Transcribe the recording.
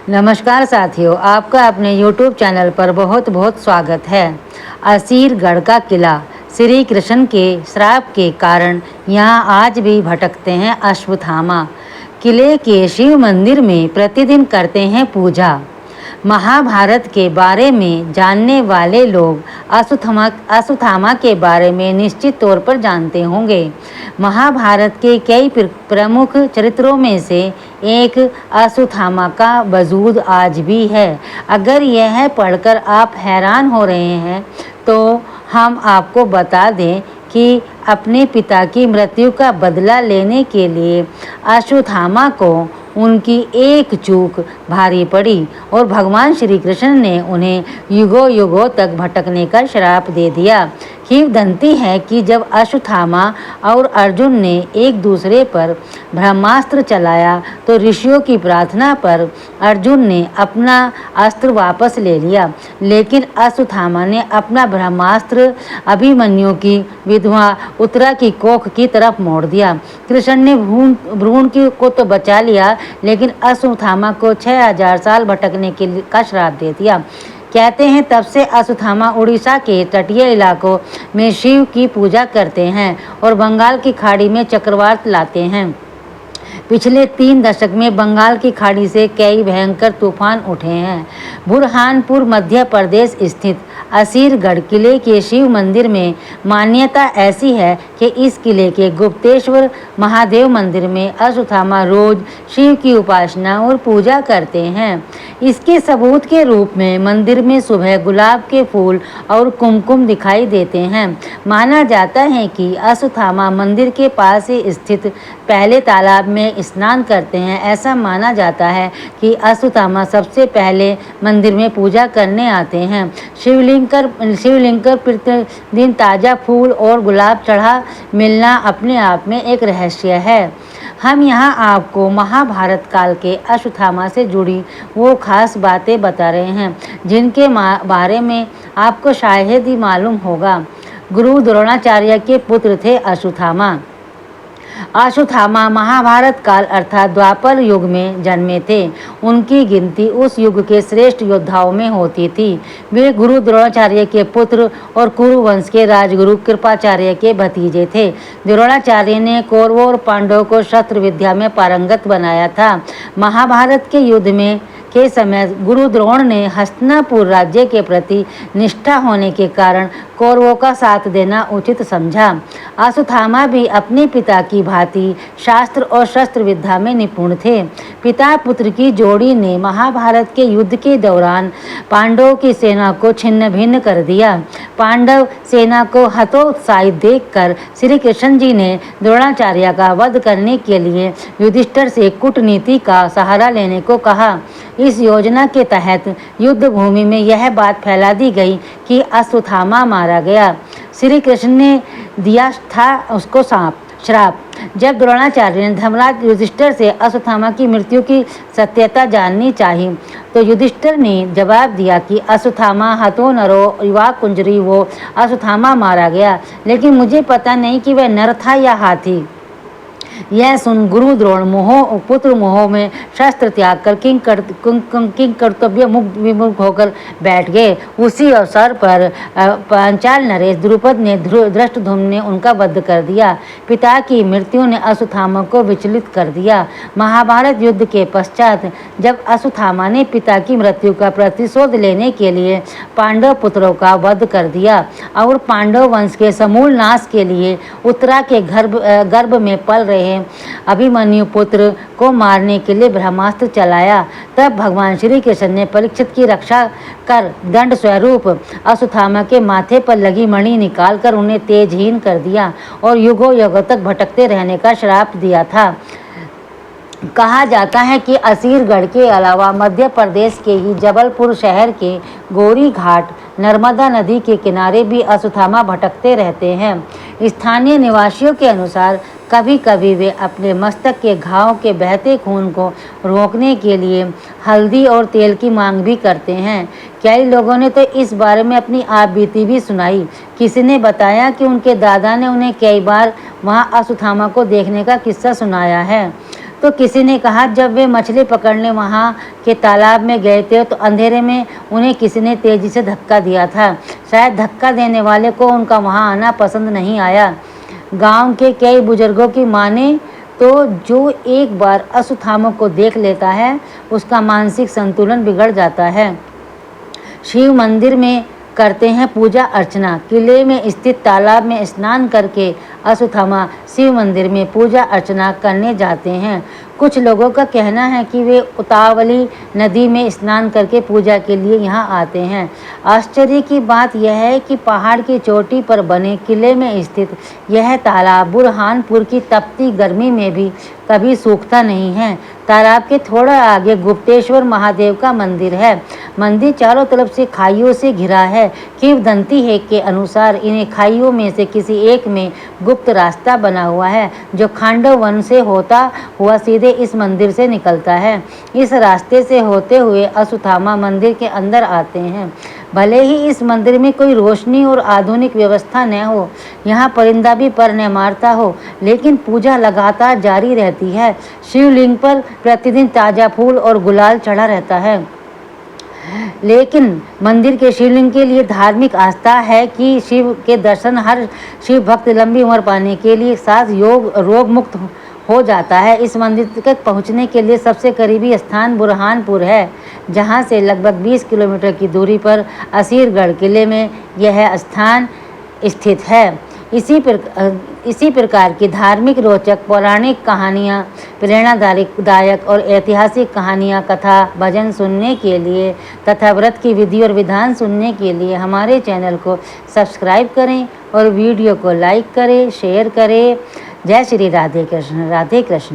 नमस्कार साथियों, आपका अपने YouTube चैनल पर बहुत बहुत स्वागत है। असीरगढ़ का किला श्री कृष्ण के श्राप के कारण यहाँ आज भी भटकते हैं अश्वत्थामा। किले के शिव मंदिर में प्रतिदिन करते हैं पूजा। महाभारत के बारे में जानने वाले लोग अश्वत्थामा के बारे में निश्चित तौर पर जानते होंगे। महाभारत के कई प्रमुख चरित्रों में से एक अश्वत्थामा का वजूद आज भी है। अगर यह पढ़कर आप हैरान हो रहे हैं तो हम आपको बता दें कि अपने पिता की मृत्यु का बदला लेने के लिए अश्वत्थामा को उनकी एक चूक भारी पड़ी और भगवान श्री कृष्ण ने उन्हें युगों युगों तक भटकने का श्राप दे दिया। किंवदंती है कि जब अश्वत्थामा और अर्जुन ने एक दूसरे पर ब्रह्मास्त्र चलाया तो ऋषियों की प्रार्थना पर अर्जुन ने अपना अस्त्र वापस ले लिया, लेकिन अश्वत्थामा ने अपना ब्रह्मास्त्र अभिमन्यु की विधवा उत्तरा की कोख की तरफ मोड़ दिया। कृष्ण ने भ्रूण को तो बचा लिया, लेकिन अश्वत्थामा को 6000 साल भटकने का श्राप दे दिया। कहते हैं तब से अश्वत्थामा उड़ीसा के तटीय इलाकों में शिव की पूजा करते हैं और बंगाल की खाड़ी में चक्रवात लाते हैं। पिछले 3 दशक में बंगाल की खाड़ी से कई भयंकर तूफान उठे हैं। बुरहानपुर मध्य प्रदेश स्थित असीरगढ़ किले के शिव मंदिर में मान्यता ऐसी है कि इस किले के गुप्तेश्वर महादेव मंदिर में अश्वत्थामा रोज शिव की उपासना और पूजा करते हैं। इसके सबूत के रूप में मंदिर में सुबह गुलाब के फूल और कुमकुम दिखाई देते हैं। माना जाता है कि अश्वत्थामा मंदिर के पास ही स्थित पहले तालाब में स्नान करते हैं। ऐसा माना जाता है कि अश्वत्थामा सबसे पहले मंदिर में पूजा करने आते हैं। शिवलिंग पर प्रतिदिन ताज़ा फूल और गुलाब चढ़ा मिलना अपने आप में एक रहस्य है। हम यहाँ आपको महाभारत काल के अश्वत्थामा से जुड़ी वो खास बातें बता रहे हैं जिनके बारे में आपको शायद ही मालूम होगा। गुरु द्रोणाचार्य के पुत्र थे अश्वत्थामा। अश्वत्थामा महाभारत काल अर्थात द्वापर युग में जन्मे थे। उनकी गिनती उस युग के श्रेष्ठ योद्धाओं में होती थी। वे गुरु द्रोणाचार्य के पुत्र और कुरु वंश के राजगुरु कृपाचार्य के भतीजे थे। द्रोणाचार्य ने कौरवों और पांडवों को शस्त्र विद्या में पारंगत बनाया था। महाभारत के युद्ध में के समय गुरु द्रोण ने हस्तिनापुर राज्य के प्रति निष्ठा होने के कारण कौरवों का साथ देना उचित समझा। अश्वत्थामा भी अपने पिता की भांति शास्त्र और शस्त्र विद्या में निपुण थे। पिता पुत्र की जोड़ी ने महाभारत के युद्ध के दौरान पांडवों की सेना को छिन्न भिन्न कर दिया। पांडव सेना को हतोत्साहित देखकर श्री कृष्ण जी ने द्रोणाचार्य का वध करने के लिए युधिष्ठिर से कूटनीति का सहारा लेने को कहा। इस योजना के तहत युद्ध भूमि में यह बात फैला दी गई कि अश्वत्थामा मारा गया। श्री कृष्ण ने दिया था उसको श्राप। जब द्रोणाचार्य ने धर्मराज युधिष्ठिर से अश्वत्थामा की मृत्यु की सत्यता जाननी चाहिए तो युधिष्ठिर ने जवाब दिया कि अश्वत्थामा हतो नरो युवा कुंजरी वो अश्वत्थामा मारा गया, लेकिन मुझे पता नहीं कि वह नर था या हाथी। यह सुन गुरु द्रोण पुत्र मोह में शस्त्र त्याग कर किंग कर्तव्य विमुख होकर बैठ गए। उसी अवसर पर पांचाल नरेश द्रुपद ने धृष्टद्युम्न ने उनका वध कर दिया। पिता की मृत्यु ने अश्वत्थामा को विचलित कर दिया। महाभारत युद्ध के पश्चात जब अश्वत्थामा ने पिता की मृत्यु का प्रतिशोध लेने के लिए पांडव पुत्रों का वध कर दिया और पांडव वंश के समूल नाश के लिए उत्तरा के गर्भ में पल रहे अभिमन्यु पुत्र को मारने के लिए ब्रह्मास्त्र चलाया, तब भगवान श्री कृष्ण ने परीक्षित की रक्षा कर दंड स्वरूप अश्वत्थामा के माथे पर लगी मणि निकालकर उन्हें तेजहीन कर दिया और युगों युगों तक भटकते रहने का श्राप दिया था। कहा जाता है कि असीरगढ़ के अलावा मध्य प्रदेश के ही जबलपुर शहर के गौरी घाट नर्मदा नदी के किनारे भी अश्वत्थामा भटकते रहते हैं। स्थानीय निवासियों के अनुसार कभी कभी वे अपने मस्तक के घाव के बहते खून को रोकने के लिए हल्दी और तेल की मांग भी करते हैं। कई लोगों ने तो इस बारे में अपनी आप बीती भी सुनाई। किसी ने बताया कि उनके दादा ने उन्हें कई बार वहां अश्वत्थामा को देखने का किस्सा सुनाया है। तो किसी ने कहा जब वे मछली पकड़ने वहाँ के तालाब में गए थे तो अंधेरे में उन्हें किसी ने तेजी से धक्का दिया था। शायद धक्का देने वाले को उनका वहाँ आना पसंद नहीं आया। गांव के कई बुजुर्गों की माने तो जो एक बार अश्वत्थामा को देख लेता है उसका मानसिक संतुलन बिगड़ जाता है। शिव मंदिर में करते हैं पूजा अर्चना। किले में स्थित तालाब में स्नान करके अश्वत्थामा शिव मंदिर में पूजा अर्चना करने जाते हैं। कुछ लोगों का कहना है कि वे उतावली नदी में स्नान करके पूजा के लिए यहाँ आते हैं। आश्चर्य की बात यह है कि पहाड़ की चोटी पर बने किले में स्थित यह तालाब बुरहानपुर की तपती गर्मी में भी कभी सूखता नहीं है। तालाब के थोड़ा आगे गुप्तेश्वर महादेव का मंदिर है। मंदिर चारों तरफ से खाइयों से घिरा है। किंवदंती है के अनुसार इन्हें खाइयों में से किसी एक में गुप्त रास्ता बना हुआ है जो खांडव वन से होता हुआ सीधे इस मंदिर से निकलता है। इस रास्ते से होते हुए अश्वत्थामा मंदिर के अंदर आते हैं। भले ही इस मंदिर में कोई रोशनी और आधुनिक व्यवस्था न हो, यहाँ परिंदा भी पर न मारता हो, लेकिन पूजा लगातार जारी रहती है। शिवलिंग पर प्रतिदिन ताज़ा फूल और गुलाल चढ़ा रहता है। लेकिन मंदिर के शिवलिंग के लिए धार्मिक आस्था है कि शिव के दर्शन हर शिव भक्त लंबी उम्र पाने के लिए साथ रोग मुक्त हो जाता है। इस मंदिर तक पहुंचने के लिए सबसे करीबी स्थान बुरहानपुर है, जहां से लगभग 20 किलोमीटर की दूरी पर असीरगढ़ किले में यह स्थान स्थित है। इसी प्रकार की धार्मिक रोचक पौराणिक कहानियाँ, प्रेरणादायक और ऐतिहासिक कहानियाँ, कथा भजन सुनने के लिए तथा व्रत की विधि और विधान सुनने के लिए हमारे चैनल को सब्सक्राइब करें और वीडियो को लाइक करें, शेयर करें। जय श्री राधे कृष्ण। राधे कृष्ण।